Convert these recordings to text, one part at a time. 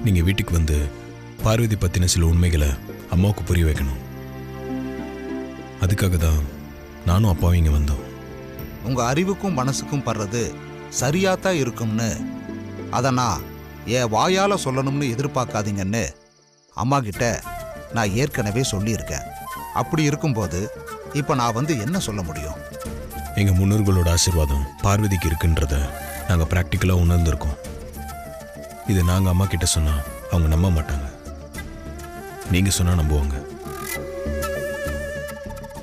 நீங்கள் வீட்டுக்கு வந்து பார்வதி பற்றின சில உண்மைகளை அம்மாவுக்கு புரிய வைக்கணும். அதுக்காக தான் நானும் அப்பாவும் இங்கே வந்தோம். உங்கள் அறிவுக்கும் மனசுக்கும் படுறது சரியாத்தான் இருக்கும்னு அதை நான் என் வாயால் சொல்லணும்னு எதிர்பார்க்காதீங்கன்னு அம்மா கிட்ட நான் ஏற்கனவே சொல்லியிருக்கேன். அப்படி இருக்கும்போது இப்போ நான் வந்து என்ன சொல்ல முடியும்? எங்கள் முன்னோர்களோட ஆசீர்வாதம் பார்வதிக்கு இருக்குன்றத நாங்கள் ப்ராக்டிக்கலாக உணர்ந்திருக்கோம். இது நாங்கள் அம்மா கிட்ட சொன்னால் அவங்க நம்ப மாட்டாங்க. நீங்கள் சொன்னால் நம்புவாங்க.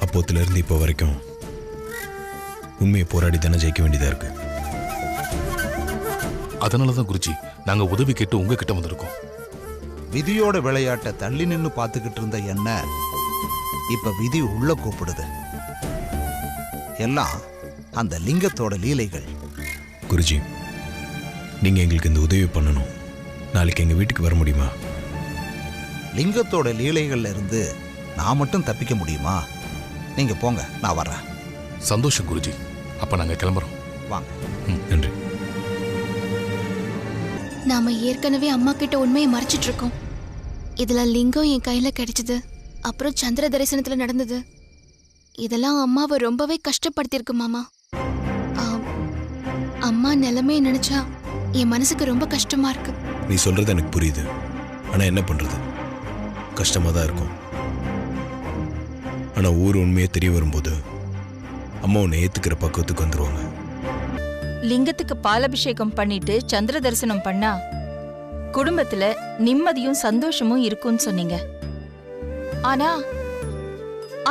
அப்போத்துலேருந்து இப்போ வரைக்கும் உண்மையை போராடி தானே ஜெயிக்க வேண்டியதாக இருக்கு. அதனால தான் குருஜி நாங்கள் உதவி கேட்டு உங்ககிட்ட வந்திருக்கோம். விதியோட விளையாட்டை தள்ளி நின்று பார்த்துக்கிட்டு இருந்த என்ன இப்ப விதி உள்ள கூப்பிடுது. எல்லாம் அந்த லிங்கத்தோட லீலைகள். குருஜி, நீங்கள் எங்களுக்கு இந்த உதவி பண்ணணும். நாளைக்கு எங்கள் வீட்டுக்கு வர முடியுமா? லிங்கத்தோட லீலைகள்ல இருந்து நான் மட்டும் தப்பிக்க முடியுமா? நீங்க போங்க, நான் வர்றேன். சந்தோஷம் குருஜி. அப்ப நாங்க கிளம்புறோம். வாங்க. நன்றி. நாம ஏற்கனவே அம்மா கிட்ட உண்மையை மறைச்சிட்டு இருக்கோம். இதுல லிங்கம் என் கையில கிடைச்சது, அப்புறம் சந்திர தரிசனத்துல நடந்தது. இதெல்லாம் அம்மாவை ரொம்பவே கஷ்டப்படுத்திருக்கு மாமா. அம்மா நிலைமையை நினைச்சா என் மனசுக்கு ரொம்ப கஷ்டமா இருக்கு. நீ சொல்றது எனக்கு புரியுது. ஆனா என்ன பண்றது, கஷ்டமா தான் இருக்கும். ஆனா ஊர் உண்மையே தெரிய வரும்போது அம்மா உன்னை ஏத்துக்கிற பக்குவத்துக்கு வந்துருவாங்க. லிங்கத்துக்கு பாலாபிஷேகம் பண்ணிட்டு சந்திர தரிசனம் பண்ணா குடும்பத்துல நிம்மதியும் சந்தோஷமும் இருக்கும்னு சொன்னீங்க. ஆனா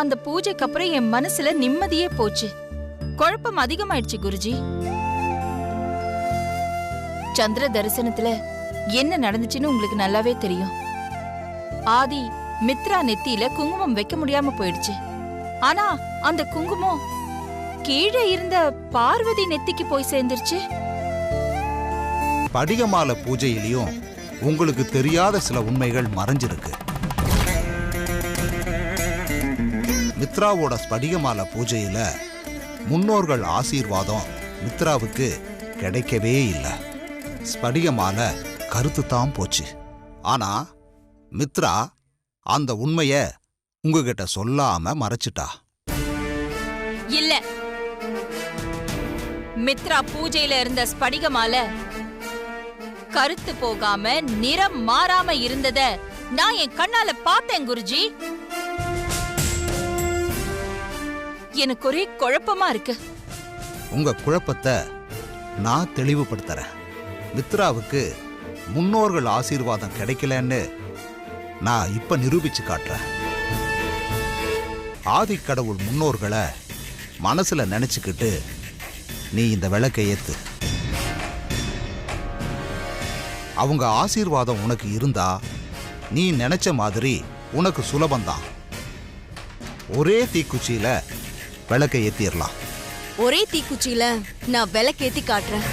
அந்த பூஜைக்கு அப்புறம் என் மனசுல நிம்மதியே போச்சு. குழப்பம் அதிகமாயிடுச்சு குருஜி. சந்திர தரிசனத்துல என்ன நடந்துச்சுன்னு உங்களுக்கு நல்லாவே தெரியும். ஆதி மித்ரா நெத்தியில குங்குமம் வைக்க முடியாம போயிடுச்சு. ஆனா அந்த குங்குமம் கீழே இருந்த பார்வதி நெத்திக்கு போய் சேர்ந்துருச்சு. படிகமால பூஜையிலையும் உங்களுக்கு தெரியாத சில உண்மைகள் மறைஞ்சிருக்கு. மித்ராவோட ஸ்படிகமால பூஜையில முன்னோர்கள் ஆசீர்வாதம் மித்ராவுக்கு கிடைக்கவே இல்லை. ஸ்படிகமால கருத்து தான் போச்சு. ஆனா மித்ரா அந்த உண்மைய உங்ககிட்ட சொல்லாம மறைச்சிட்டா. இல்ல, மித்ரா பூஜையில இருந்த ஸ்படிகமால கருத்து போகாம நிறம் மாறாம இருந்தத நான் என் கண்ணால பார்த்தேன் குருஜி. எனக்கு ஒரே குழப்பமா இருக்கு. உங்க குழப்பத்தை நான் தெளிவுபடுத்துறேன். மித்ராவுக்கு முன்னோர்கள் ஆசீர்வாதம் கிடைக்கலன்னு நான் இப்ப நிரூபிச்சு காட்டுறேன். ஆதிக்கடவுள் முன்னோர்களை மனசுல நினைச்சுக்கிட்டு நீ இந்த விளக்கை ஏத்து. அவங்க ஆசீர்வாதம் உனக்கு இருந்தா நீ நினைச்ச மாதிரி உனக்கு சுலபந்தான். ஒரே தீக்குச்சியில விளக்கை ஏத்திடலாம். ஒரே தீக்குச்சியில நான் விளக்கேத்தி காட்டுறேன்.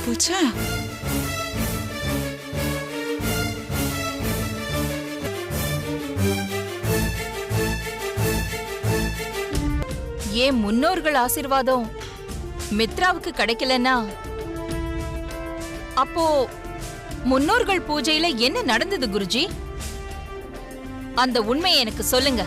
போச்சா? ஏன் முன்னோர்கள் ஆசீர்வாதம் மித்ராவுக்கு கிடைக்கலன்னா அப்போ முன்னோர்கள் பூஜையில என்ன நடந்தது குருஜி? அந்த உண்மையை எனக்கு சொல்லுங்க.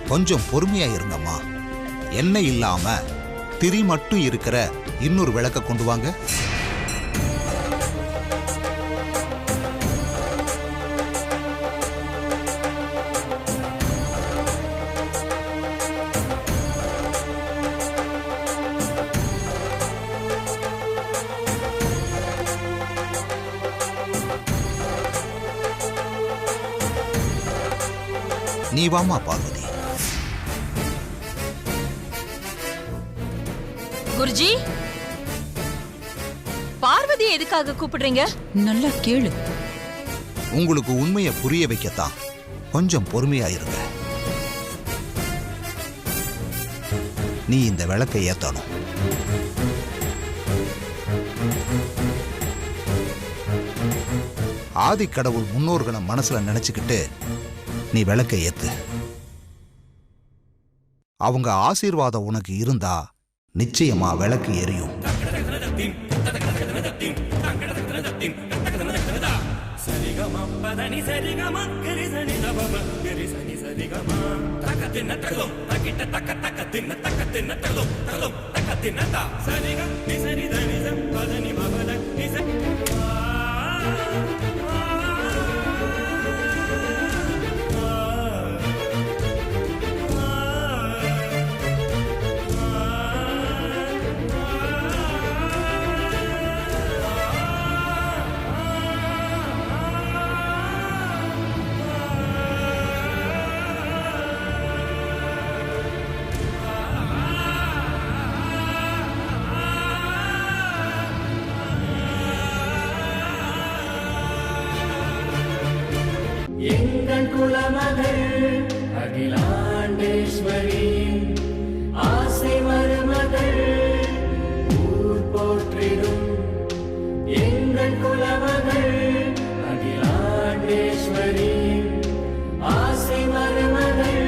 கொஞ்சம் பொறுமையா இருங்கம்மா. எண்ணெய் இல்லாம திரி மட்டும் இருக்கிற இன்னொரு விளக்க கொண்டு வாங்க. நீ வாமா பார்வதி. குருஜி, பார்வதி எதுக்காக கூப்பிடுறீங்க? நல்லா கேளு. உங்களுக்கு உண்மையை புரிய வைக்கத்தான். கொஞ்சம் பொறுமையா இருங்க. நீ இந்த விளக்கை ஏத்தணும். ஆதிக்கடவுள் முன்னோர்களை மனசுல நினைச்சுக்கிட்டு நீ விளக்கை ஏத்து. அவங்க ஆசீர்வாதம் உனக்கு இருந்தா நிச்சயமா விளக்கு எரியும். எங்கள் குலமகள் அகிலாண்டேஸ்வரி ஆசை மருமகள் ஊர் போற்றிடும். எங்கள் குலமகள் அகிலாண்டேஸ்வரி ஆசை மருமகள்.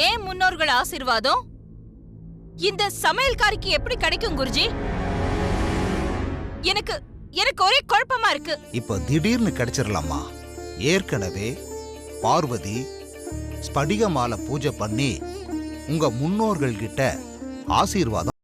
ஏன் முன்னோர்கள் ஆசீர்வாதம் இந்த சமையல்காரிக்கு எப்படி கிடைக்கும் குருஜி? எனக்கு ஒரே குழப்பமா இருக்கு. இப்ப திடீர்னு கிடைச்சிடலாமா? ஏற்கனவே பார்வதி ஸ்படிக மாலை பூஜை பண்ணி உங்க முன்னோர்கள் கிட்ட ஆசீர்வாதம்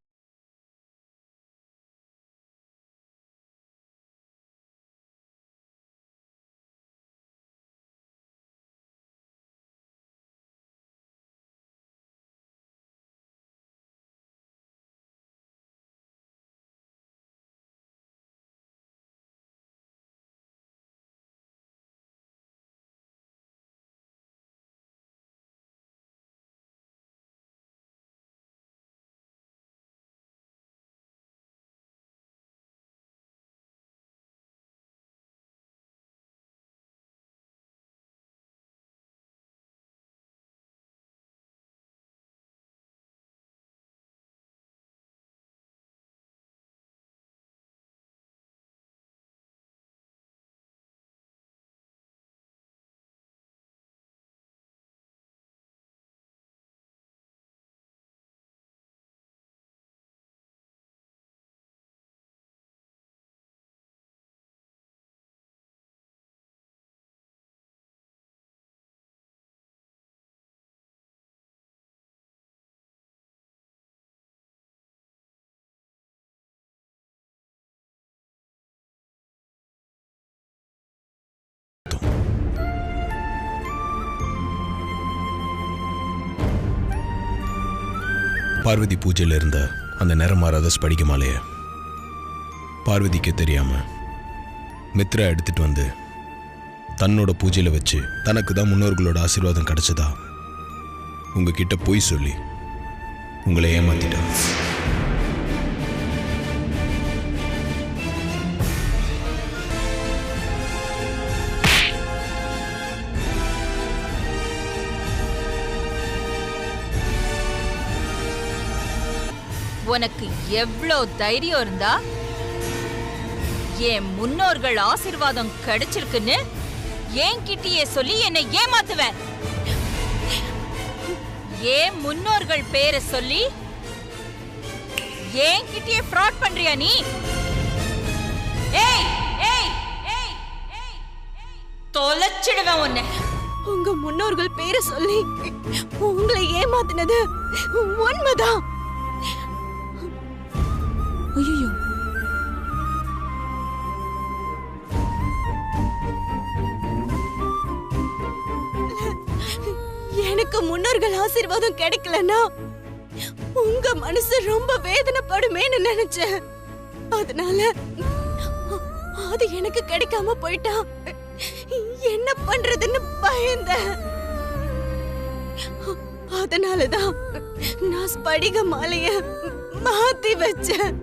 பார்வதி பூஜையில் இருந்த அந்த நிறம் மாறாத ஸ்படிக மாலைய பார்வதிக்கு தெரியாம மித்ரா எடுத்துட்டு வந்து தன்னோட பூஜையில வச்சு தனக்கு தான் முன்னோர்களோட ஆசீர்வாதம் கிடைச்சதா உங்ககிட்ட பொய் சொல்லி உங்களை ஏமாத்திட்டா. உனக்கு எவ்ளோ தைரியம் இருந்தா என் முன்னோர்கள் ஆசீர்வாதம் கிடைச்சிருக்குன்னு என்கிட்டயே சொல்லி என்னை ஏமாத்துவ? ஏன் முன்னோர்கள் பேரை சொல்லி என்கிட்டயே ஃப்ராட் பண்றியா நீ? ஏய் ஏய் ஏய் ஏய் தொலைச்சிடுவேன் உன்னை. உங்க முன்னோர்கள் பேரை சொல்லி உங்களை ஏமாத்தினது உண்மைதான். ஐயோ, எனக்கு முன்னோர்கள் ஆசீர்வாதம் கிடைக்கலன்னா உங்க மனசு ரொம்ப வேதனைப்படுமேன்னு நினைச்சேன். அதனால அது எனக்கு கிடைக்காம போயிட்டான். என்ன பண்றதுன்னு பயந்தேன். அதனாலதான் நான் ஸ்படிக மாலைய மாத்தி வச்சேன்.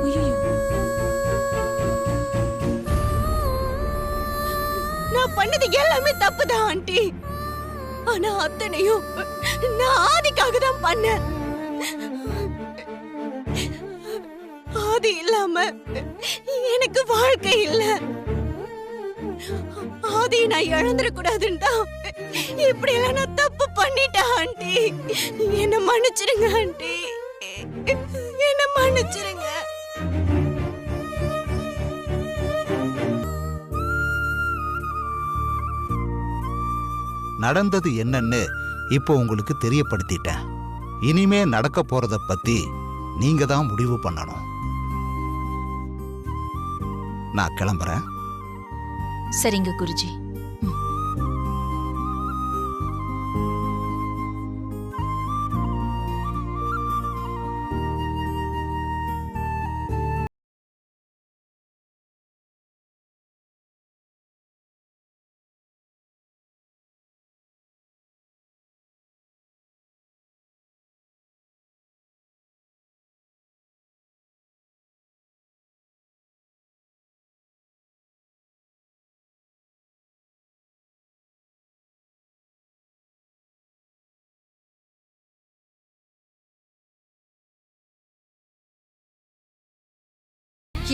ஐயோ, நான் பண்ணது எல்லாமே தப்புதான் ஆண்டி. ஆனா அத்தனையும் நான் ஆதிக்காக தான் பண்ணேன். ஆதி இல்லாம எனக்கு வாழ்க்கை இல்ல. ஆதி நான் இழந்துடக்கூடாதுன்னு தான் இப்படி எல்லாம் நான் தப்பு பண்ணிட்டேன் ஆண்டி. என்ன மன்னிச்சிருங்க ஆண்டி, என்ன மன்னிச்சிருங்க. நடந்தது என்னன்னு இப்போ உங்களுக்கு தெரியப்படுத்திட்டேன். இனிமே நடக்க போறத பத்தி நீங்க தான் முடிவு பண்ணணும். நான் கிளம்புறேன். சரிங்க குருஜி.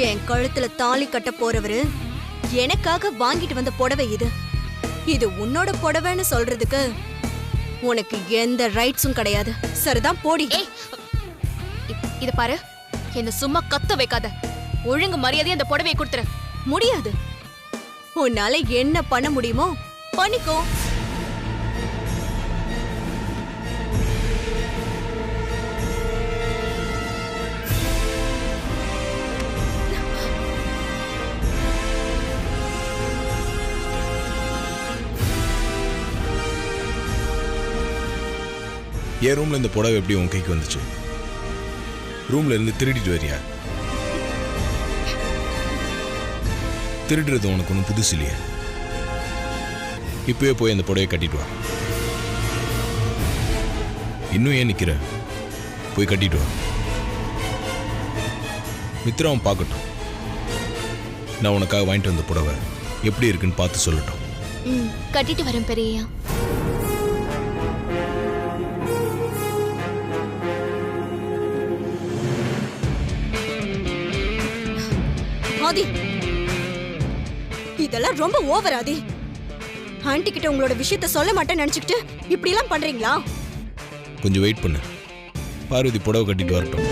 என் கழுத்துல தாலி கட்ட போறவரு எனக்காக வாங்கிட்டு வந்த புடவை இது. இது உன்னோட புடவைன்னு சொல்றதுக்கு உனக்கு எந்த ரைட்ஸும் கிடையாது. சரிதான், போடி. இத பாரு, என்ன சும்மா கத்த வைக்காத. ஒழுங்கு மரியாதையா அந்த புடவையை கொடுத்துரு. முடியாது. உன்னால என்ன பண்ண முடியுமோ பண்ணிக்கோ. என் ரூம்ல இந்த புடவை எப்படி உன் கைக்கு வந்துச்சு? ரூம்ல இருந்து திருடிட்டு வரியா? திருடுறது உனக்கு ஒன்றும் புதுசு இல்லையா? இப்பவே போய் அந்த புடவையை கட்டிட்டு வா. இன்னும் ஏன் நிக்கிற? போய் கட்டிட்டு வா. மித்ராவும் பார்க்கட்டும். நான் உனக்காக வாங்கிட்டு வந்த புடவை எப்படி இருக்குன்னு பார்த்து சொல்லட்டும். கட்டிட்டு வரேன் பெரியயா. ஆதி, இதெல்லாம் ரொம்ப ஓவர் ஆதி. ஆண்டி கிட்ட உங்களோட விஷயத்த சொல்ல மாட்டேன்னு நினைச்சுக்கிட்டு இப்படி எல்லாம் பண்றீங்களா? கொஞ்சம் வெயிட் பண்ணு. பார்வதி புடவை கட்டிட்டு வரட்டும்.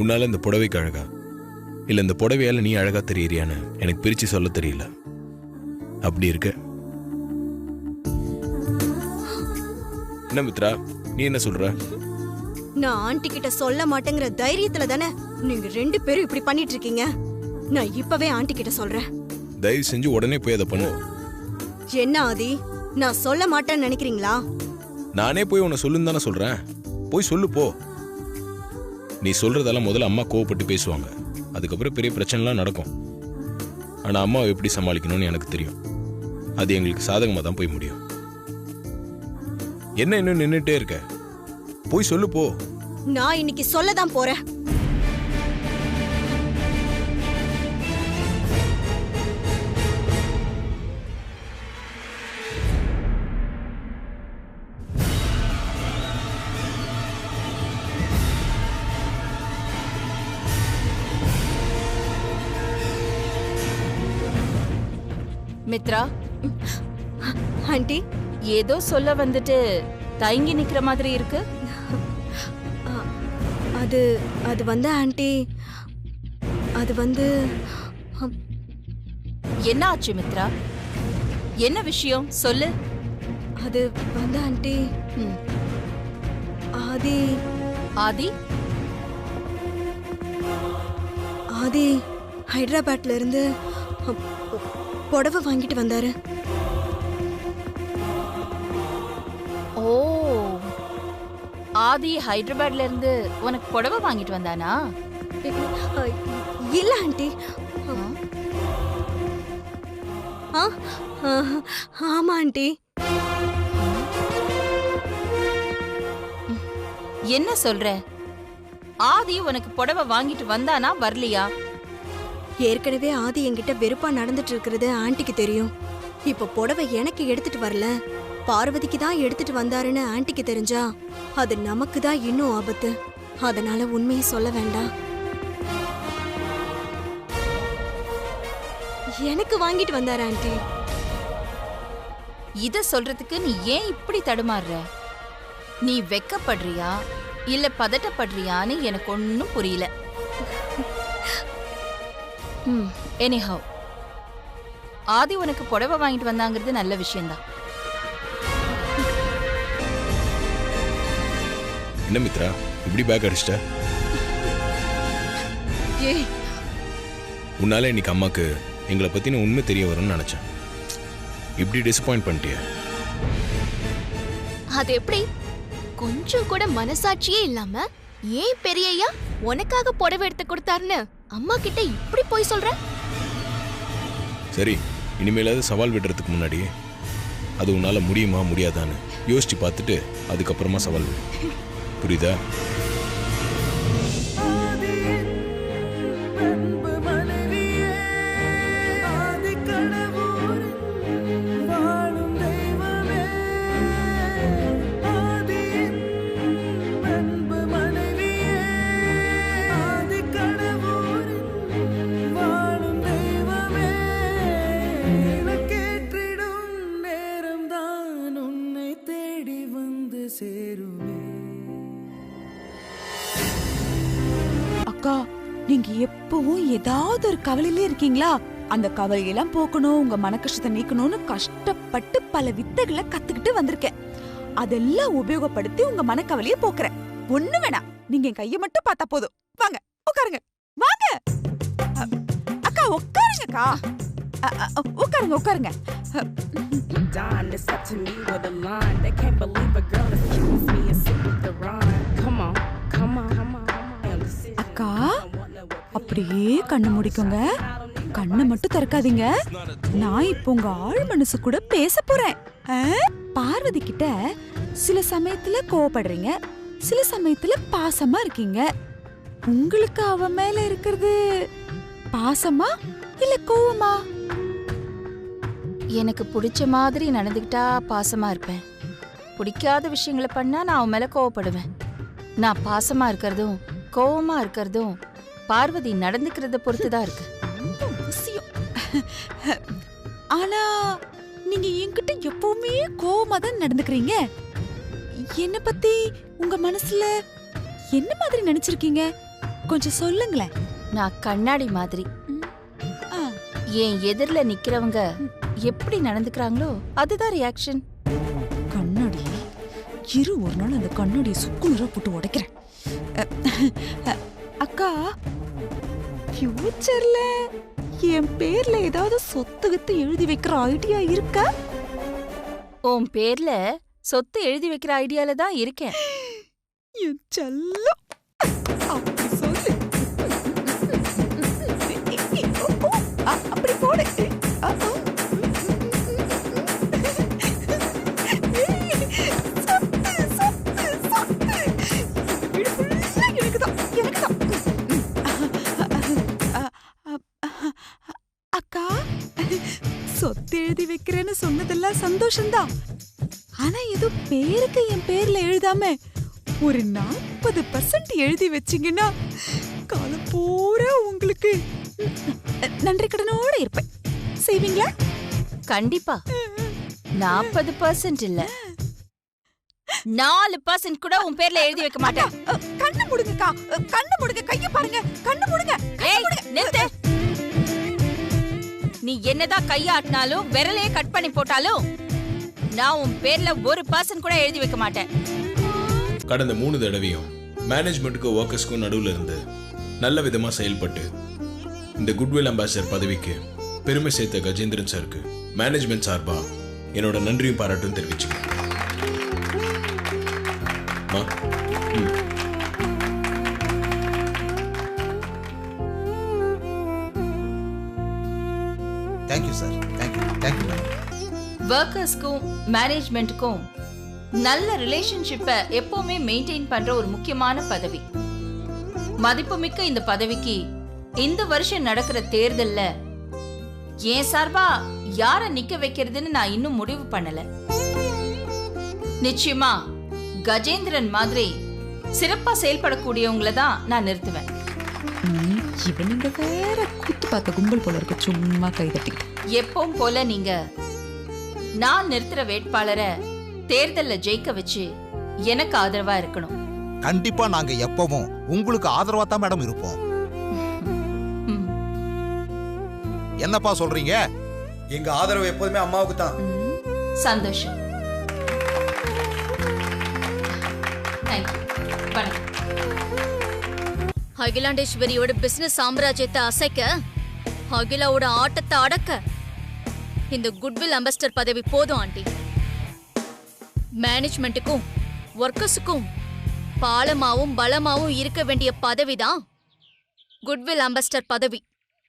உன்னால இந்த புடவைக்கு அழகா இல்ல இந்த புடவையால நீ அழகா தெரியறியான்னு எனக்கு பிரிச்சு சொல்ல தெரியல. அப்படி இருக்க என்ன மித்ரா, நீ என்ன சொல்ற? நான் ஆண்டி கிட்ட சொல்ல மாட்டேங்கிற தைரியத்துல தானே நீங்க ரெண்டு பேரும் இப்படி பண்ணிட்டு இருக்கீங்க. நான் இப்பவே ஆண்டி கிட்ட சொல்றேன். தயவு செஞ்சு உடனே போய் அதை பண்ணு. என்ன ஆதி, நான் சொல்ல மாட்டேன்னு நினைக்கிறீங்களா? நானே போய் உன்னை சொல்லுன்னு தானே சொல்றேன். போய் சொல்லு போ. நீ சொல்றதெல்லாம் முதல்ல அம்மா கோவப்பட்டு பேசுவாங்க. அதுக்கப்புறம் பெரிய பிரச்சனைலாம் நடக்கும். ஆனா அம்மாவை எப்படி சமாளிக்கணும்னு எனக்கு தெரியும். அது எங்களுக்கு சாதகமா தான் போய் முடியும். என்ன இன்னும் நின்னுட்டே இருக்க? போய் சொல்லு போ. நான் இன்னைக்கு சொல்லதான் போறேன். மித்ரா, ஆண்டி, ஏதோ சொல்ல வந்துட்டு தயங்கி நிக்கிற மாதிரி இருக்கு. அது வந்து ஆண்டி, அது வந்து என்ன ஆச்சு மித்ரா? என்ன விஷயம் சொல்லு. அது வந்து ஆண்டி, ம். ஆதி ஆதி ஆதி ஹைதராபாத்ல இருந்து புடவை வாங்கிட்டு வந்தாரு. ஓ, ஆதி ஹைதராபாத்ல இருந்து உனக்கு புடவை வாங்கிட்டு வந்தானா? இல்ல ஆண்டி. ஆமா ஆண்டி. என்ன சொல்ற? ஆதி உனக்கு புடவை வாங்கிட்டு வந்தானா வரலையா? ஏற்கனவே ஆதி என்கிட்ட வெறுப்பா நடந்துட்டு இருக்கிறது ஆண்டிக்கு தெரியும். இப்ப புடவை எனக்கு எடுத்துட்டு வரல, பார்வதிக்கு தான் எடுத்துட்டு வந்தாருன்னு ஆண்டிக்கு தெரிஞ்சா அது நமக்கு தான் இன்னும் ஆபத்து. அதனால உண்மையை சொல்ல வேண்டாம். எனக்கு வாங்கிட்டு வந்தாரு ஆண்டி. இத சொல்றதுக்கு நீ ஏன் இப்படி தடுமாறுற? நீ வெக்கப்படுறியா இல்ல பதட்டப்படுறியான்னு எனக்கு ஒன்னும் புரியல. எனிஹவ், ஆதி உனக்கு புடவை வாங்கிட்டு வந்தாங்கிறது நல்ல விஷயம்தான். என்ன மித்ரா இப்படி பேக் அடிச்சிட்ட? உன்னால இன்னைக்கு அம்மாக்கு எங்களை பத்தின உண்மை தெரிய வரும்னு நினைச்சேன். இப்படி டிசப்பாயிண்ட் பண்ணிட்டிய. அது எப்படி? கொஞ்சம் கூட மனசாட்சியே இல்லாம ஏன் பெரியய்யா உனக்காக புடவை எடுத்து கொடுத்தாருன்னு அம்மா கிட்ட இப்படி போய் சொல்ற? சரி, இனிமேலாவது சவால் விடுறதுக்கு முன்னாடி அது உன்னால முடியுமா முடியாதான்னு யோசிச்சு பார்த்துட்டு அதுக்கப்புறமா சவால் விடு. புரியுதா? அக்கா, நீங்க எப்பவும் ஏதாவது ஒரு கவலையில இருக்கீங்களா? அந்த கவலையெல்லாம் போக்கணும், உங்க மன கஷ்டத்தை நீக்கணும்னு கஷ்டப்பட்டு பல வித்தைகளை கத்துக்கிட்டு வந்திருக்கேன். அதெல்லாம் உபயோகப்படுத்தி உங்க மனக்கவலையை போக்குறேன். ஒண்ணு வேணாம், நீங்க என் கைய மட்டும் பார்த்தா போதும். வாங்க உட்காருங்க, வாங்க அக்கா, உட்காருங்கக்கா. உட்காருங்க உட்காருங்க. Done, it's up to me with a line. They can't believe a girl is choose me and sit with the rhyme. Come on, come on, come on, come on. அக்கா, அப்படியே கண்ணு முடிக்குங்க. கண்ணை மட்டும் திறக்காதீங்க. நான் இப்போ உங்க ஆள் மனசு கூட பேச போறேன். பார்வதி கிட்ட சில சமயத்துல கோவப்படுறீங்க, சில சமயத்துல பாசமா இருக்கீங்க. உங்களுக்கு அவ மேல இருக்கிறது பாசமா இல்ல கோவமா? எனக்கு பிடிச்ச மாதிரி நடந்துக்கிட்டா பாசமா இருப்பேன். பிடிக்காத விஷயங்களை பண்ணா நான் அவன் மேல கோவப்படுவேன். நான் பாசமா இருக்கிறதும் கோவமா இருக்கிறதும் பார்வதி நடந்துக்கிறத பொறுத்துதான் இருக்கு. ஆனா நீங்க என்கிட்ட எப்பவுமே கோவமா தான் நடந்துக்கிறீங்க. என்ன பத்தி உங்க மனசுல என்ன மாதிரி நினைச்சிருக்கீங்க? கொஞ்சம் சொல்லுங்களேன். நான் கண்ணாடி மாதிரி. என் எதிரில நிக்கிறவங்க எப்படி நடந்துக்கிறாங்களோ அதுதான் ரியாக்ஷன். கண்ணாடி இரு, ஒரு நாள் அந்த கண்ணாடியை சுக்குநூறா போட்டு உடைக்கிறேன். அக்கா, ஃபியூச்சர்ல என் பேர்ல ஏதாவது சொத்து வித்து எழுதி வைக்கிற ஐடியா இருக்கா? உன் பேர்ல சொத்து எழுதி வைக்கிற ஐடியால தான் இருக்கேன். என் செல்லம், அப்படி சொல்லு. அப்படி போடு. அக்கா, சொத்து எழுதி வைக்கிறேன்னு சொன்னதெல்லாம் சந்தோஷம்தான். ஆனா ஏதோ பேருக்கு என் பேர்ல எழுதாம ஒரு 40% எழுதி வச்சீங்கன்னா காலம் பூரா உங்களுக்கு நன்றி கடனோட இருப்பேன். செய்வீங்களா? கண்டிப்பா. 40% இல்ல, 4% கூட உன் பேர்ல எழுதி வைக்க மாட்டேன். கண்ணு முடுங்கக்கா, கண்ணு முடுங்க, கைய பாருங்க, கண்ணு முடுங்க. ஏய், நிறுத்து. நீ என்னதான் கையாட்டினாலும் விரலே கட் பண்ணி போட்டாலும் நான் உன் பேர்ல ஒரு பர்சன் கூட எழுதி வைக்க மாட்டேன். கடந்த 3 தடவையும் மேனேஜ்மெண்ட்டுக்கும் ஒர்க்கர்ஸ்க்கும் நடுவில் இருந்து நல்ல விதமா செயல்பட்டு இந்த குட்வில் அம்பாசிடர் பதவிக்கு பெருமை சேர்த்த கஜேந்திரன் சாருக்கு மேனேஜ்மெண்ட் சார்பா என்னோட நன்றியும் பாராட்டும் தெரிவிச்சுக்கிறேன். Thank you sir. Thank you madam. ஒர்க்கர்ஸ்க்கும் மேனேஜ்மெண்ட்டுக்கும் நல்ல ரிலேஷன்ஷிப்பை எப்பவுமே மெயின்டைன் பண்ற ஒரு முக்கியமான பதவி. மதிப்புமிக்க இந்த பதவிக்கு இந்த வருஷம் நடக்கிற தேர்தல்ல என் சார்பா யார நிக்க வைக்கிறதுன்னு நான் இன்னும் முடிவு பண்ணல. நிச்சயமா கஜேந்திரன் மாதிரி சிறப்பா செயல்படக்கூடியவங்கள தான் நான் நிறுத்துவேன். இவனுங்க வேற கூத்து பார்த்த கும்பல் போல இருக்கு, சும்மா கை தட்டிக்கிட்டு. எப்பவும் போல நீங்க நான் நிறுத்துற வேட்பாளரை தேர்தல்ல ஜெயிக்க வச்சு எனக்கு ஆதரவா இருக்கணும். கண்டிப்பா நாங்க எப்பவும் உங்களுக்கு ஆதரவா தான் மேடம் இருப்போம். என்னப்பா சொல்றீங்க? எங்க ஆதரவு எப்போதுமே அம்மாவுக்கு தான். சந்தோஷம். அகிலாண்டேஸ்வரியோட பிசினஸ் சாம்ராஜ்யத்தை அசைக்க, அகிலாவோட ஆட்டத்தை அடக்க இந்த குட்வில் அம்பாசிடர் பதவி போதும் ஆண்டி. மேனேஜ்மெண்ட்டுக்கும் ஒர்க்கர்ஸுக்கும் பாலமாவும் பலமாவும் இருக்க வேண்டிய பதவிதான் குட்வில் அம்பாசிடர் பதவி.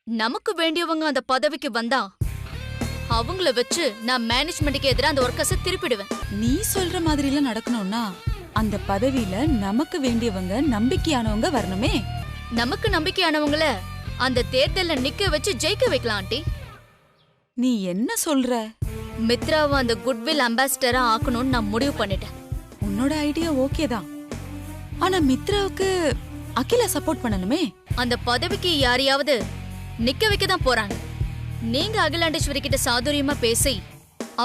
நமக்கு வேண்டியவங்க அந்த பதவிக்கு வந்தா அவங்கள வச்சு நான் மேனேஜ்மெண்ட்டுக்கு எதிராக அந்த ஒர்க்கர்ஸை திருப்பிடுவேன். நீ சொல்ற மாதிரி எல்லாம் நடக்கணும்னா அந்த பதவியில நமக்கு வேண்டியவங்க நம்பிக்கையானவங்க வரணுமே. நமக்கு நம்பிக்கையானவங்கள அந்த தேர்தல்ல நிக்க வச்சு ஜெயிக்க வைக்கலாம் ஆண்டி. நீ என்ன சொல்ற? மித்ராவை அந்த குட்வில் அம்பாசிடரா ஆக்கணும்னு நான் முடிவு பண்ணிட்டேன். உன்னோட ஐடியா ஓகே தான், ஆனா மித்ராவுக்கு அகிலா சப்போர்ட் பண்ணணுமே. அந்த பதவிக்கு யாரையாவது நிக்க வைக்க தான் போறாங்க. நீங்க அகிலாண்டேஸ்வரி கிட்ட சாதுரியமா பேசி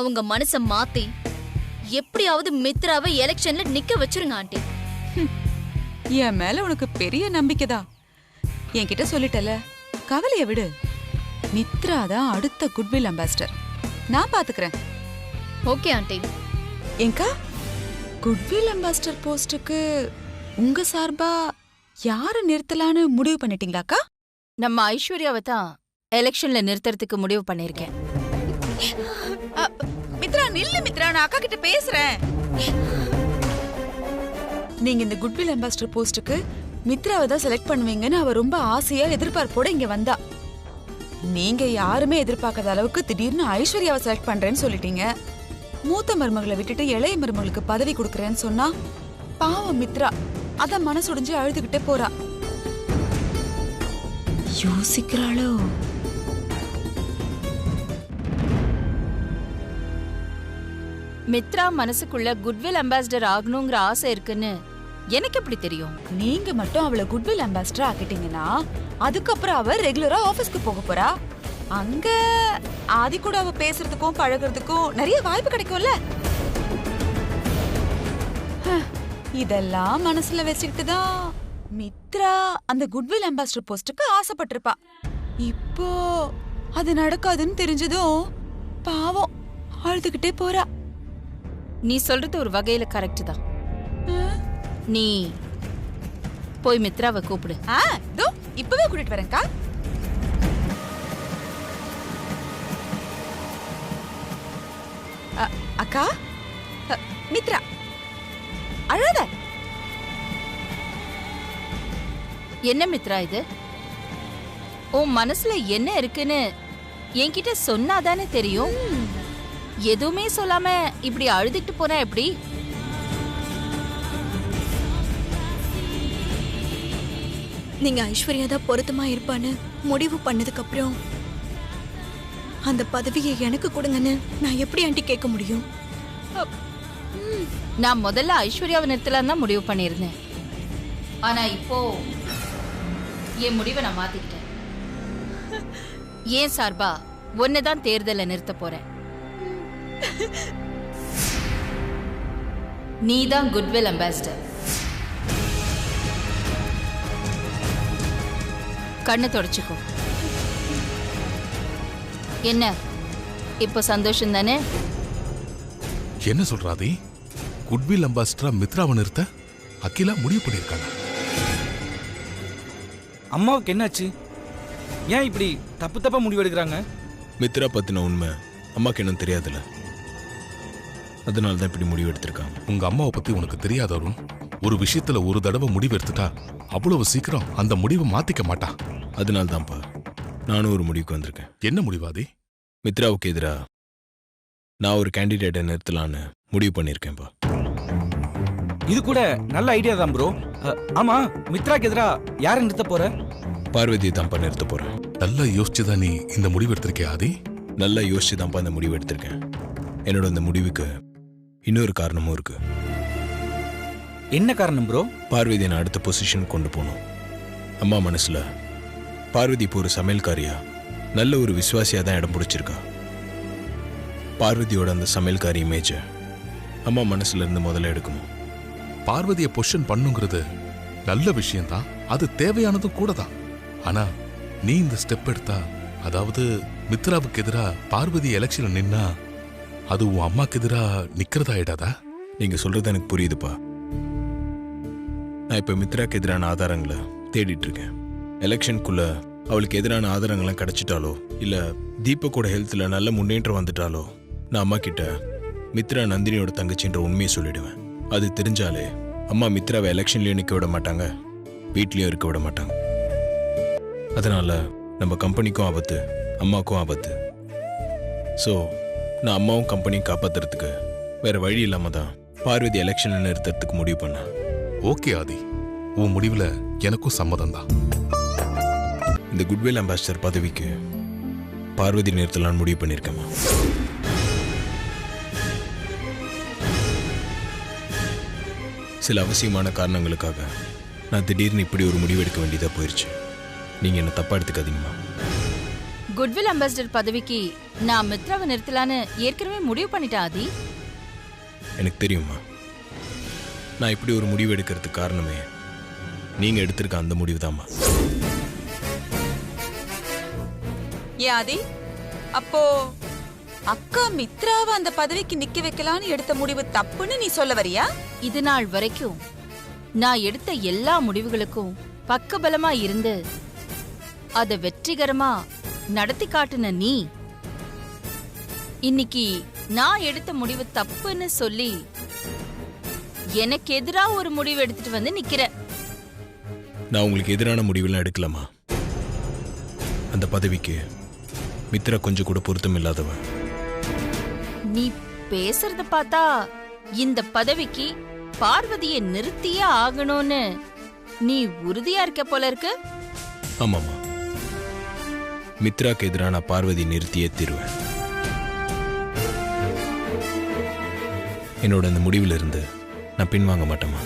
அவங்க மனச மாத்தி எப்படியாவது மித்ராவை எலெக்ஷன்ல நிக்க வச்சிருங்க ஆண்டி. என் மேல உனக்கு பெரிய நம்பிக்கைதான். என்கிட்ட சொல்லிட்டல, கவலைய விடு. மித்ரா தான் அடுத்த குட்வில் அம்பாசிடர். நான் பாத்துக்கிறேன். Okay aunty. ஏங்கா, குட்வில் அம்பாசிடர் போஸ்டுக்கு உங்க சார்பா யார நிறுத்தலான்னு முடிவு பண்ணிட்டீங்களாக்கா? நம்ம ஐஸ்வர்யாவை தான் எலெக்ஷன்ல நிறுத்துறதுக்கு முடிவு பண்ணிருக்கேன். மித்ரா நில்லு மித்ரா, நான் அக்கா கிட்ட பேசுறேன். நீங்க இந்த குட்வில் அம்பாசிடர் போஸ்டுக்கு மித்ராவை தான் செலக்ட் பண்ணுவீங்கன்னு அவ ரொம்ப ஆசையா எதிர்பார்ப்போட இங்க வந்தா. நீங்க யாருமே எதிர்பார்க்காத அளவுக்கு திடீர்னு ஐஸ்வர்யாவை செலக்ட் பண்றேன்னு சொல்லிட்டீங்க. மூத்த மருமகளை விட்டுட்டு இளைய மருமகளுக்கு பதவி கொடுக்கறேன்னு சொன்னா பாவம் மித்ரா அத மனசுடைஞ்சு அழுதுகிட்டே போறா. யோசிக்கிறாளோ? மித்ரா மனசுக்குள்ள குட்வில் அம்பாசிடர் ஆகணுங்கிற ஆசை இருக்குன்னு எனக்கு எப்படி தெரியும்? நீங்க மட்டும் அவளை குட்வில் அம்பாசிடர் ஆக்கிட்டீங்கன்னா அதுக்கப்புறம் அவ ரெகுலரா ஆபீஸ்க்கு போக போறா. அங்க ஆதி கூட அவ பேசுறதுக்கும் பழகிறதுக்கும் நிறைய வாய்ப்பு கிடைக்கும்ல. இதெல்லாம் மனசுல வச்சுக்கிட்டு தான் மித்ரா அந்த குட்வில் அம்பாசிடர் போஸ்டுக்கு ஆசைப்பட்டிருப்பா. இப்போ அது நடக்காதுன்னு தெரிஞ்சதும் பாவம் அழுதுகிட்டே போறா. நீ சொல்றது ஒரு வகையில கரெக்ட் தான். நீ போய் மித்ராவை கூப்பிடு. இப்பவே கூட்டிட்டு வரேன்க்கா. அக்கா, மித்ரா அழாத. என்ன மித்ரா இது? உன் மனசுல என்ன இருக்குன்னு என்கிட்ட சொன்னாதானே தெரியும். எதுவுமே சொல்லாம இப்படி அழுதுட்டு போனா எப்படி? நீங்க ஐஸ்வர்யா தான் பொருத்தமா இருப்பான்னு முடிவு பண்ணதுக்கு அப்புறம் அந்த பதவியை எனக்கு கொடுங்கன்னு நான் எப்படி ஆண்டி கேட்க முடியும்? நான் முதல்ல ஐஸ்வர்யாவை நிறுத்தலாம் தான் முடிவு பண்ணியிருந்தேன். ஆனா இப்போ என் முடிவை நான் மாத்திக்கிட்டேன். ஏன் சார்பா ஒன்னதான் தேர்தலை நிறுத்த போறேன். நீதான் குட்வில் அம்பாசிடர். கண்ணை தொடச்சுக்கோ. என்ன இப்போ சந்தோஷம் தானே? என்ன சொல்றாதி? குட்வில் அம்பாசிடரா மித்ராவை நிறுத்த அகிலா முடிவு பண்ணியிருக்காங்க. அம்மாவுக்கு என்னாச்சு? ஏன் இப்படி தப்பு தப்பா முடிவு எடுக்கிறாங்க? மித்ரா பத்தின உண்மை அம்மாக்கு இன்னும் தெரியாதுல்ல, அதனால தான் இப்படி முடிவு எடுத்திருக்காங்க. உங்க அம்மாவை பத்தி உனக்கு தெரியாத அருண். ஒரு விஷயத்துல ஒரு தடவை முடிவு எடுத்துட்டா அவ்வளவு சீக்கிரம் அந்த முடிவை மாத்திக்க மாட்டா. அதனால தான்ப்பா நானும் ஒரு முடிவுக்கு வந்திருக்கேன். என்ன முடிவாதி? மித்ராவுக்கு எதிரா நான் ஒரு கேண்டிடேட்டை நிறுத்தலான்னு முடிவு பண்ணியிருக்கேன்ப்பா. இது கூட நல்ல ஐடியா தான் ப்ரோ. ஆமா, மித்ராக்கு எதிரா யாரை நிறுத்த போற? பார்வதியை தான்ப்பா நிறுத்த போறேன். நல்லா யோசிச்சுதான் நீ இந்த முடிவு எடுத்திருக்கியா ஆதி? நல்லா யோசிச்சு தான்ப்பா இந்த முடிவு எடுத்திருக்கேன். என்னோட இந்த முடிவுக்கு இன்னொரு காரணமும் இருக்கு. என்ன காரணம் ப்ரோ? பார்வதியை நான் அடுத்த பொசிஷன் கொண்டு போகணும். அம்மா மனசுல பார்வதி இப்போ ஒரு சமையல்காரியா, நல்ல ஒரு விசுவாசியா தான் இடம் பிடிச்சிருக்கா. பார்வதியோட அந்த சமையல்காரி இமேஜை அம்மா மனசுல இருந்து முதல்ல எடுக்கணும். பார்வதியை பொசிஷன் பண்ணுங்கிறது நல்ல விஷயம்தான், அது தேவையானதும் கூட தான். ஆனா நீ இந்த ஸ்டெப் எடுத்தா, அதாவது மித்ராவுக்கு எதிரா பார்வதி எலெக்ஷன்ல நின்னா, அது உன் அம்மாக்கு எதிரா நிக்கிறதா ஆயிடாதா? நீங்க சொல்றது எனக்கு புரியுதுப்பா. நான் இப்ப மித்ராக்கு எதிரான ஆதாரங்களை தேடிட்டு இருக்கேன். எலெக்ஷனுக்குள்ள அவளுக்கு எதிரான ஆதாரங்கள்லாம் கிடைச்சிட்டாலோ, இல்ல தீபக்கோட ஹெல்த்ல நல்ல முன்னேற்றம் வந்துட்டாலோ, நான் அம்மா கிட்ட மித்ரா நந்தினியோட தங்கச்சின்ற உண்மையை சொல்லிடுவேன். அது தெரிஞ்சாலே அம்மா மித்ராவை எலெக்ஷன்லயும் நிற்க விட மாட்டாங்க, வீட்லயும் இருக்க விட மாட்டாங்க. அதனால நம்ம கம்பெனிக்கும் ஆபத்து, அம்மாவுக்கும் ஆபத்து. ஸோ நான் அம்மாவும் கம்பெனியும் காப்பாத்துறதுக்கு வேற வழி இல்லாம தான் பார்வதி எலெக்ஷன்ல நிறுத்துறதுக்கு முடிவு பண்ணேன். ஓகே ஆதி, உன் முடிவுல எனக்கும் சம்மதம் தான். இந்த குட்வில் அம்பாசிடர் பதவிக்கு பார்வதி நிறுத்தலான்னு முடிவு பண்ணியிருக்கேம்மா. சில அவசியமான காரணங்களுக்காக நான் திடீர்னு இப்படி ஒரு முடிவு எடுக்க வேண்டியதா போயிருச்சு. நீங்க என்ன தப்பா எடுத்துக்காதீங்கம்மா. குட்வில் அம்பாசிடர் பதவிக்கு நான் மித்ராவை நிறுத்தலான்னு ஏற்கனவே முடிவு பண்ணிட்டேன் ஆதி. எனக்கு தெரியுமா, நான் இப்படி ஒரு முடிவு எடுக்கிறதுக்கு காரணமே நீங்க எடுத்திருக்க அந்த முடிவு தான்மா. ஆதி, அப்போ அக்கா மித்ராவை அந்த பதவிக்கு நிக்க வைக்கலான்னு எடுத்த முடிவு தப்புன்னு நீ சொல்ல வரியா? இது நாள் வரைக்கும் நான் எடுத்த எல்லா முடிவுகளுக்கும் பக்கபலமா இருந்து அத வெற்றிகரமா நடத்தி காட்டுன நீ, இன்னைக்கு நான் எடுத்த முடிவு தப்புன்னு சொல்லி எனக்கு எதிரா ஒரு முடிவு எடுத்துட்டு வந்து நிக்கிற. நான் உங்களுக்கு எதிரான முடிவெல்லாம் எடுக்கலாமா? அந்த பதவிக்கு மித்ரா கொஞ்சம் கூட பொருத்தம் இல்லாதவன். நீ பேசுறத பார்த்தா இந்த பதவிக்கு பார்வதியை நிறுத்தியே ஆகணும்னு நீ உறுதியா இருக்க போல இருக்கு. ஆமாமா, மித்ராக்கு எதிரான பார்வதி நிறுத்தியே தீருவேன். என்னோட இந்த முடிவில் இருந்து நான் பின்வாங்க மாட்டேமா.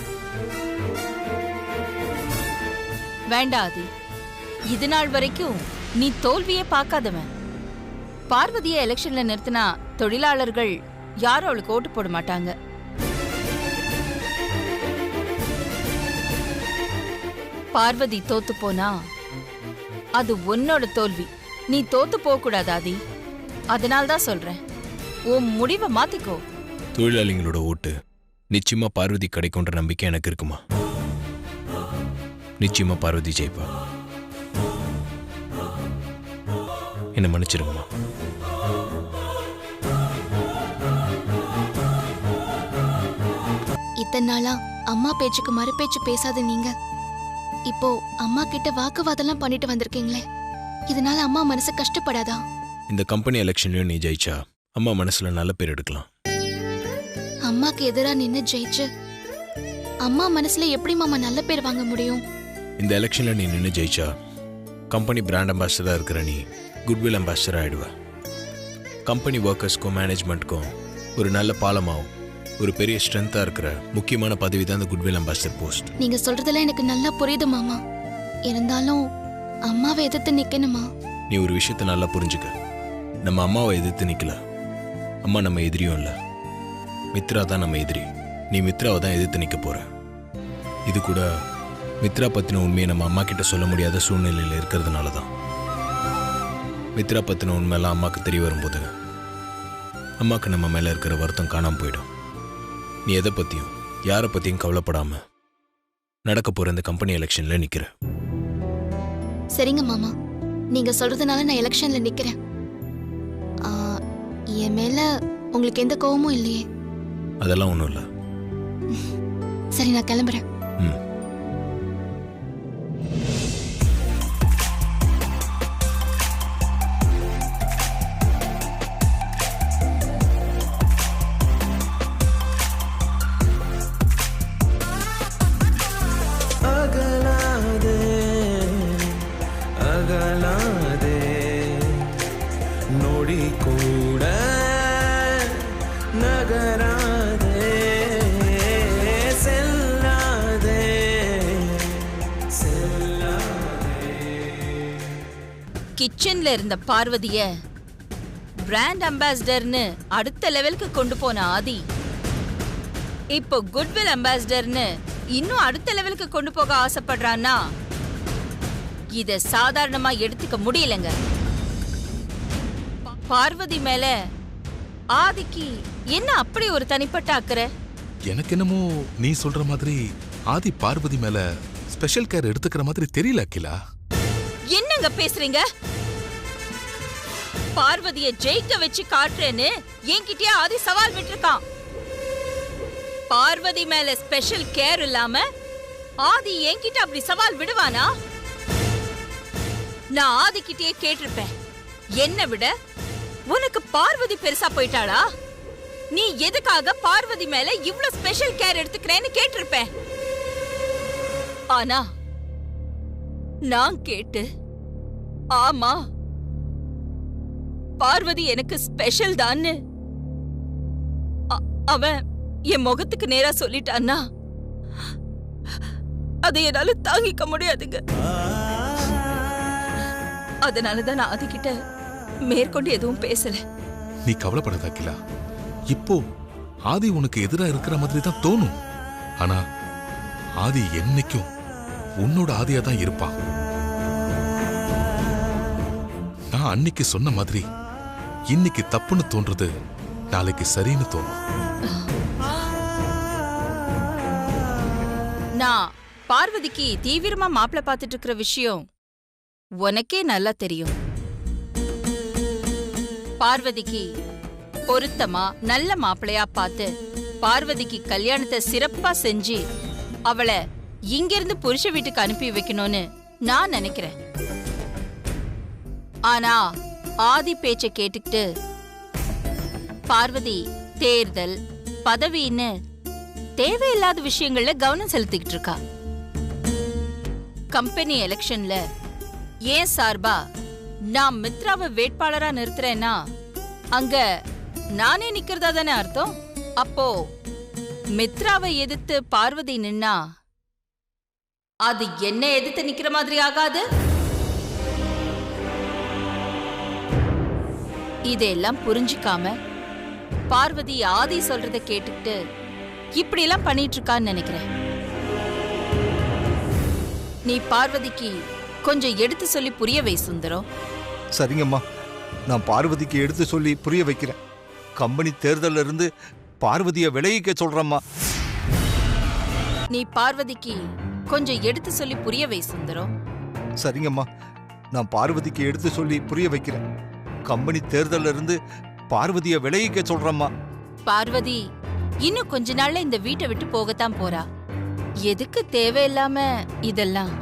வேண்டாது, இது நாள் வரைக்கும் நீ தோல்வியே பார்க்காதவன். பார்வதியை எலெக்ஷன்ல நிறுத்தினா தொழிலாளர்கள் யாரும் அவளுக்கு ஓட்டு போட மாட்டாங்க. பார்வதி தோத்து போனா அது உன்னோட தோல்வி. நீ தோத்து போக கூடாது ஆதி. அதனால்தான் சொல்றேன், உன் முடிவை மாத்திக்கோ. தொழிலாளிகளோட ஓட்டு நிச்சயமா பார்வதி கிடைக்கும்ன்ற நம்பிக்கை எனக்கு இருக்குமா? நிச்சயமா பார்வதி ஜெயிப்பா. என்ன மன்னிச்சிருங்கம்மா. இத்தனை நாளா அம்மா பேச்சுக்கு மறுபேச்சு பேசாத நீங்க இப்போ அம்மா கிட்ட வாக்குவாதம்லாம் பண்ணிட்டு வந்திருக்கீங்களே, இதனால அம்மா மனசு கஷ்டப்படாதா? இந்த கம்பெனி எலெக்ஷன்லயும் நீ ஜெயிச்சா அம்மா மனசுல நல்ல பேர் எடுக்கலாம். அம்மாக்கு எதிரா நின்னு ஜெயிச்சு அம்மா மனசுல எப்படி மாமா நல்ல பேர் வாங்க முடியும்? இந்த எலெக்ஷன்ல நீ நின்று ஜெயிச்சா கம்பெனி பிராண்ட் அம்பாசிடரா இருக்கிற நீ குட்வில் அம்பாசிடர் ஆயிடுவ. கம்பெனி ஒர்க்கர்ஸ்க்கும் மேனேஜ்மெண்ட்க்கும் ஒரு நல்ல பாலமாகும், ஒரு பெரிய ஸ்ட்ரென்த்தா இருக்கிற முக்கியமான பதவி தான் இந்த குட்வில் அம்பாசிடர் போஸ்ட். நீங்க சொல்றதெல்லாம் எனக்கு நல்லா புரியுது மாமா. இருந்தாலும் அம்மாவை எதிர்த்து நிக்கணுமா? நீ ஒரு விஷயத்த நல்லா புரிஞ்சுக்க. நம்ம அம்மாவை எதிர்த்து நிக்கல, அம்மா நம்ம எதிரியும் இல்ல. மித்ரா தான் நம்ம எதிரி. நீ மித்ராவை தான் எதிர்த்து நிக்க போற. இது கூட மித்ரா பத்தின உண்மையை நம்ம அம்மா கிட்ட சொல்ல முடியாத சூழ்நிலையில இருக்கிறதுனால தான். மித்ரா பற்றின உண்மையெல்லாம் அம்மாவுக்கு தெரிய வரும்போது அம்மாவுக்கு நம்ம மேலே இருக்கிற வருத்தம் காணாமல் போயிடும். நீ எதை பற்றியும் யாரை பற்றியும் கவலைப்படாம நடக்க போகிற இந்த கம்பெனி எலெக்ஷனில் நிற்கிற. சரிங்க மாமா, நீங்க சொல்றதுனால நான் எலெக்ஷன்ல நிக்கிறேன். என் மேல உங்களுக்கு எந்த கோவமும் இல்லையே? அதெல்லாம் ஒன்றும் இல்லை. சரி, நான் கிளம்புறேன். ம். அகலாதே நொடி கூட நகராதே செல்லாதே செல்லாதே. கிச்சன்ல இருந்த பார்வதிய பிராண்ட் அம்பாசிடர்னு அடுத்த லெவலுக்கு கொண்டு போன ஆதி இப்போ குட்வில் அம்பாசிடர்னு இன்னும் அடுத்த லெவலுக்கு கொண்டு போக ஆசைப்படுறான்னா இத சாதாரணமா எடுத்துக்க முடியலங்க. பார்வதி மேல ஆதிக்கு என்ன அப்படி ஒரு தனிப்பட்ட அக்கறை? எனக்கு என்னமோ நீ சொல்ற மாதிரி ஆதி பார்வதி மேல ஸ்பெஷல் கேர் எடுத்துக்கிற மாதிரி தெரியல அகிலா. என்னங்க பேசுறீங்க? பார்வதிய ஜெயிக்க வச்சு காட்டுறேன்னு என்கிட்டயே ஆதி சவால் விட்டுருக்கான். பார்வதி மேல ஸ்பெஷல் கேர் இல்லாம ஆதி என்கிட்ட அப்படி சவால் விடுவானா? நான் ஆதிக்கிட்டே கேட்டிருப்பேன், என்ன விட உனக்கு பார்வதி பெருசா போயிட்டாளா? நீ எதுக்காக பார்வதி மேல இவ்ளோ ஸ்பெஷல் கேர் எடுத்துக்கிறேன்னு கேட்டிருப்பேன். ஆனா நான் கேட்டு ஆமா பார்வதி எனக்கு ஸ்பெஷல் தான்னு அவன் என் முகத்துக்கு நேரா சொல்லிட்டான்னா அதை என்னால தாங்கிக்க முடியாதுங்க. அதனாலதான் நான் அதுகிட்ட மேற்கொண்டு எதுவும் பேசல. நீ கவலைப்படாத அகிலா. இப்போ ஆதி உனக்கு எதிரா இருக்கிற மாதிரி தான் தோணும். ஆனா ஆதி என்னைக்கும் உன்னோட ஆதியா தான் இருப்பான். நான் அன்னைக்கு சொன்ன மாதிரி இன்னைக்கு தப்புன்னு தோன்றது நாளைக்கு சரின்னு தோணும். நான் பார்வதிக்கு தீவிரமா மாப்பிள பார்த்துட்டு இருக்கிற விஷயம் உனக்கே நல்லா தெரியும். பார்வதிக்கு பொருத்தமா நல்ல மாப்பிளையா பார்த்து பார்வதிக்கு கல்யாணத்தை சிறப்பா செஞ்சு அவளை இங்கிருந்து புருஷ வீட்டுக்கு அனுப்பி வைக்கணும்னு நான் நினைக்கிறேன். ஆனா ஆதி பேச்ச கேட்டுக்கிட்டு பார்வதி தேர்தல் பதவின்னு தேவையில்லாத விஷயங்கள்ல கவனம் செலுத்திக்கிட்டு இருக்கா. கம்பெனி எலெக்ஷன்ல ஏன் சார்பா நான் மித்ராவை வேட்பாளரா நிறுத்துறேன்னா அங்க நானே நிக்கிறதா தானே அர்த்தம். அப்போ மித்ராவை எதிர்த்து பார்வதி நின்னா அது என்ன எதிர்த்து நிக்கிற மாதிரி ஆகாது. இதெல்லாம் புரிஞ்சுக்காம பார்வதி ஆதி சொல்றத கேட்டுக்கிட்டு இப்படி எல்லாம் பண்ணிட்டு இருக்கான்னு நினைக்கிறேன். நீ பார்வதிக்கு கொஞ்சம் எடுத்து சொல்லி புரிய வை சுந்தரம். சரிங்கம்மா, நான் பார்வதிக்கு எடுத்து சொல்லி புரிய வைக்கிறேன். கம்பெனி தேர்தல்ல இருந்து பார்வதியை விலகிக்க சொல்றேம்மா. நீ பார்வதிக்கு கொஞ்சம் எடுத்து சொல்லி புரிய வை சுந்தரம். சரிங்கம்மா, நான் பார்வதிக்கு எடுத்து சொல்லி புரிய வைக்கிறேன். கம்பெனி தேர்தல்ல இருந்து பார்வதியை விலகிக்க சொல்றேம்மா. பார்வதி இன்னும் கொஞ்ச நாள்ல இந்த வீட்டை விட்டு போகத்தான் போறா. எதுக்கு தேவையில்லாம இதெல்லாம்?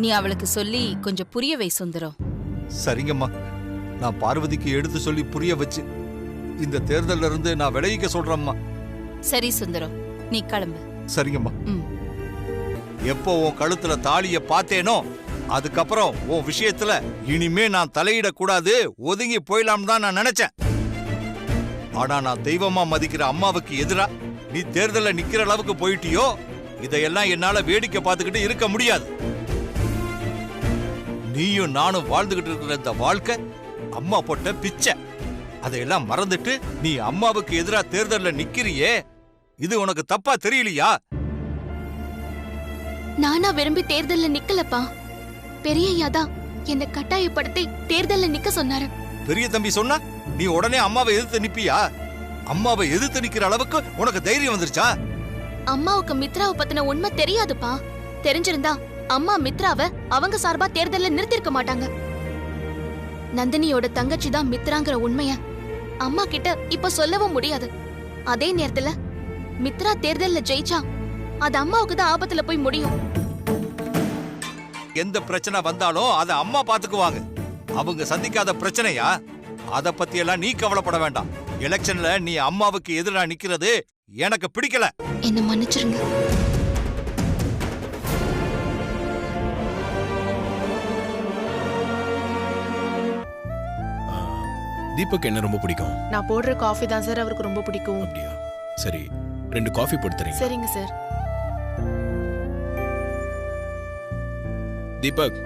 நீ அவளுக்கு சொல்லி கொஞ்சம் புரிய வை சுந்தரம். சரிங்கம்மா, நான் பார்வதிக்கு எடுத்து சொல்லி புரிய வச்சு இந்த தேர்தல்ல இருந்து நான் விலகிக்க சொல்றேம்மா. சரி சுந்தரம், நீ கிளம்பு. சரிங்கம்மா. ம். எப்போ உன் கழுத்துல தாலிய பார்த்தேனோ அதுக்கப்புறம் உன் விஷயத்துல இனிமே நான் தலையிடக்கூடாது, ஒதுங்கி போயிடலாம் தான் நான் நினைச்சேன். ஆனா நான் தெய்வமா மதிக்கிற அம்மாவுக்கு எதிரா நீ தேர்தல்ல நிக்கிற அளவுக்கு போயிட்டியோ, இதையெல்லாம் என்னால வேடிக்கை பார்த்துக்கிட்டு இருக்க முடியாது. நீயும் நானும் வாழ்ந்துகிட்டு இருக்கிற இந்த வாழ்க்கை அம்மா போட்ட பிச்சை. அதையெல்லாம் மறந்துட்டு நீ அம்மாவுக்கு எதிரா தேர்தல்ல நிக்கிறியே, இது உனக்கு தப்பா தெரியலையா? நானா விரும்பி தேர்தல்ல நிக்கலப்பா. பெரியய்யாதான் என்னை கட்டாயப்படுத்தி தேர்தல்ல நிக்க சொன்னாரு. பெரிய தம்பி சொன்னா நீ உடனே அம்மாவை எதிர்த்து நிப்பியா? அம்மாவை எதிர்த்து நிக்கிற அளவுக்கு உனக்கு தைரியம் வந்துருச்சா? அம்மாவுக்கு மித்ராவை பத்தின உண்மை தெரியாதுப்பா. தெரிஞ்சிருந்தா அம்மா மித்ராவை அவங்க சார்பா தேர்தல்ல நிறுத்திருக்க மாட்டாங்க. நந்தினியோட தங்கச்சி தான் மித்ராங்கிற உண்மைய அம்மா கிட்ட இப்ப சொல்லவும் முடியாது. அதே நேரத்துல மித்ரா தேர்தல்ல ஜெயிச்சா அது அம்மாவுக்கு தான் ஆபத்துல போய் முடியும். எந்த பிரச்சனை வந்தாலும் அதை அம்மா பாத்துக்குவாங்க. அவங்க சந்திக்காத பிரச்சனையா? அத பத்தி எல்லாம் நீ கவலைப்பட வேண்டாம். எலெக்ஷன்ல நீ அம்மாவுக்கு எதிராக நிக்கிறது எனக்கு பிடிக்கல. என்ன மன்னிச்சிருங்க. தீபக் என்ன ரொம்ப பிடிக்கும்? நான் போடுற காஃபி தான் சார் அவருக்கு ரொம்ப பிடிக்கும். அப்படியா? சரி, 2 காஃபி போட்டு தரீங்க? சரிங்க சார். தீபக்,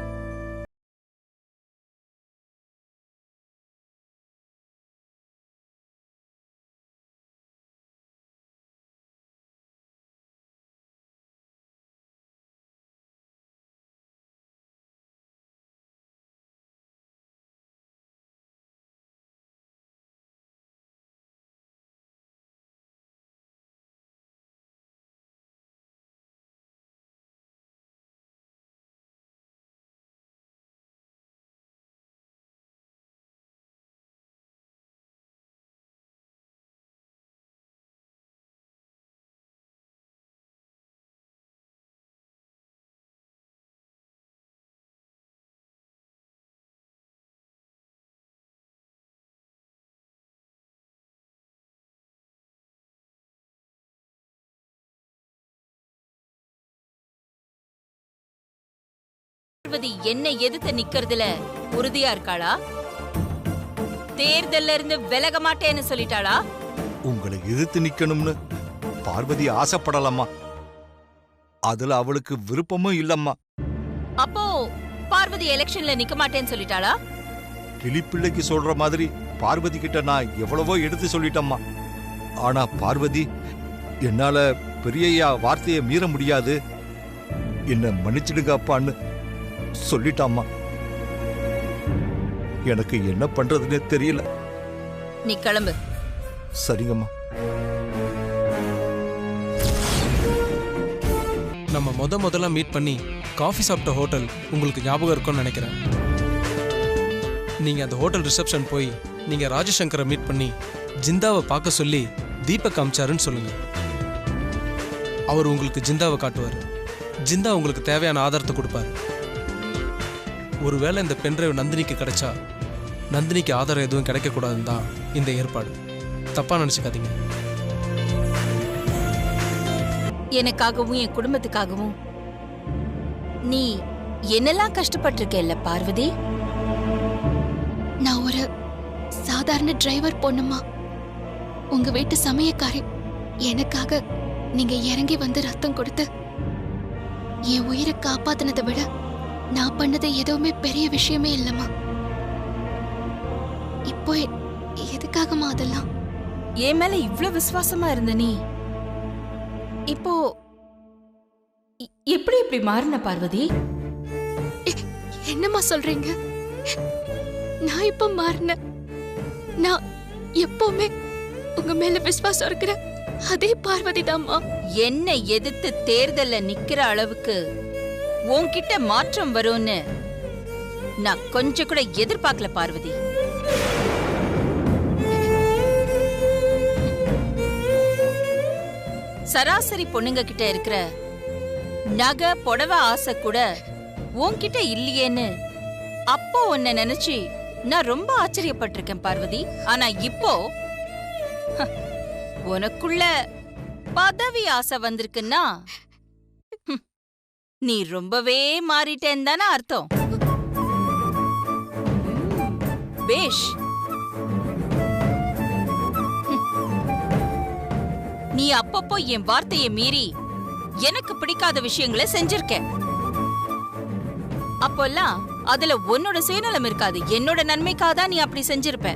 பார்வதி என்ன எதிர்த்து நிக்கிறதுல உறுதியா இருக்காளா? தேர்தல்ல இருந்து விலக மாட்டேன்னு சொல்லிட்டாளா? உங்களை எதிர்த்து நிக்கணும்னு பார்வதி ஆசைப்படலம்மா. அதுல அவளுக்கு விருப்பமும் இல்லம்மா. அப்போ பார்வதி எலெக்ஷன்ல நிக்க மாட்டேன்னு சொல்லிட்டாளா? கிளிப்பிள்ளைக்கு சொல்ற மாதிரி பார்வதி கிட்ட நான் எவ்வளவோ எடுத்து சொல்லிட்டம்மா. ஆனா பார்வதி என்னால பெரியய்யா வார்த்தையை மீற முடியாது, என்ன மன்னிச்சிடுங்க அப்பான்னு சொல்லிட்டாம்மா. எனக்கு என்ன பண்றதுன்னே தெரியல. நீ கிளம்பு. சரிங்கம்மா. நம்ம முதல்ல மீட் பண்ணி காஃபி சாப்பிட்ட ஹோட்டல் உங்களுக்கு ஞாபகம் இருக்கும்னு நினைக்கிறேன். நீங்க அந்த ஹோட்டல் ரிசப்ஷன் போய் நீங்க ராஜசங்கரை மீட் பண்ணி ஜிந்தாவை பார்க்க சொல்லி தீபக் அமிச்சாருன்னு சொல்லுங்க. அவர் உங்களுக்கு ஜிந்தாவை காட்டுவார். ஜிந்தா உங்களுக்கு தேவையான ஆதாரத்தை கொடுப்பாரு. ஒருவேளை இந்த பென்ட்ரைவ் நந்தினிக்கு கிடைச்சா நந்தினிக்கு ஆதாரம் எதுவும் கிடைக்கக்கூடாதுன்னு தான் இந்த ஏற்பாடு. தப்பா நினைச்சுக்காதீங்க. எனக்காகவும் என் குடும்பத்துக்காகவும் நீ என்னெல்லாம் கஷ்டப்பட்டிருக்கேல்ல பார்வதி. நான் ஒரு சாதாரண டிரைவர் பொண்ணுமா, உங்க வீட்டு சமயக்காரி. எனக்காக நீங்க இறங்கி வந்து ரத்தம் கொடுத்து என் உயிரை காப்பாத்தினதை விட நான் பண்ணது எதுவுமே பெரிய விஷயமே இல்லம்மா. இப்போ எதுக்காகமா அதெல்லாம்? என் மேல இவ்ளோ விசுவாசமா இருந்த நீ இப்போ எப்படி இப்படி மாறின பார்வதி? என்னம்மா சொல்றீங்க? நான் இப்ப மாறின? நான் எப்பவுமே உங்க மேல விசுவாசம் இருக்கிற அதே பார்வதி தாம்மா. என்ன எதிர்த்து தேர்தல்ல நிக்கிற அளவுக்கு உன்கிட்ட மாற்றம் வரும்னு நான் கொஞ்சம் கூட எதிர்பார்க்கல பார்வதி. சராசரி பொண்ணுங்க கிட்ட இருக்கிற நகை புடவை ஆசை கூட உன்கிட்ட இல்லையேன்னு அப்போ உன்னை நினைச்சு நான் ரொம்ப ஆச்சரியப்பட்டிருக்கேன் பார்வதி. ஆனா இப்போ உனக்குள்ள பதவி ஆசை வந்திருக்குன்னா நீ ரொம்பவே மாறிட்டேன்னு தானே அர்த்தம். பேஷ். நீ அப்பப்போ என் வார்த்தையை மீறி எனக்கு பிடிக்காத விஷயங்களை செஞ்சிருக்க. அப்போல்லாம் அதுல உன்னோட சுயநலம் இருக்காது, என்னோட நன்மைக்காக தான் நீ அப்படி செஞ்சிருப்ப.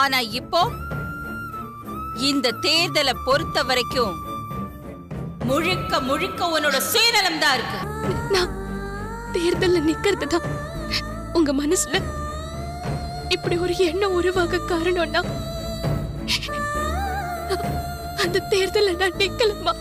ஆனா இப்போ இந்த தேர்தலை பொறுத்த வரைக்கும் முழுக்க முழுக்க உன்னோட சுயநலம் தான் இருக்கு. நான் தேர்தல்ல நிக்கிறது தான் உங்க மனசுல இப்படி ஒரு எண்ணம் உருவாக காரணம்னா அந்த தேர்தல்ல நான் நிக்கலமா.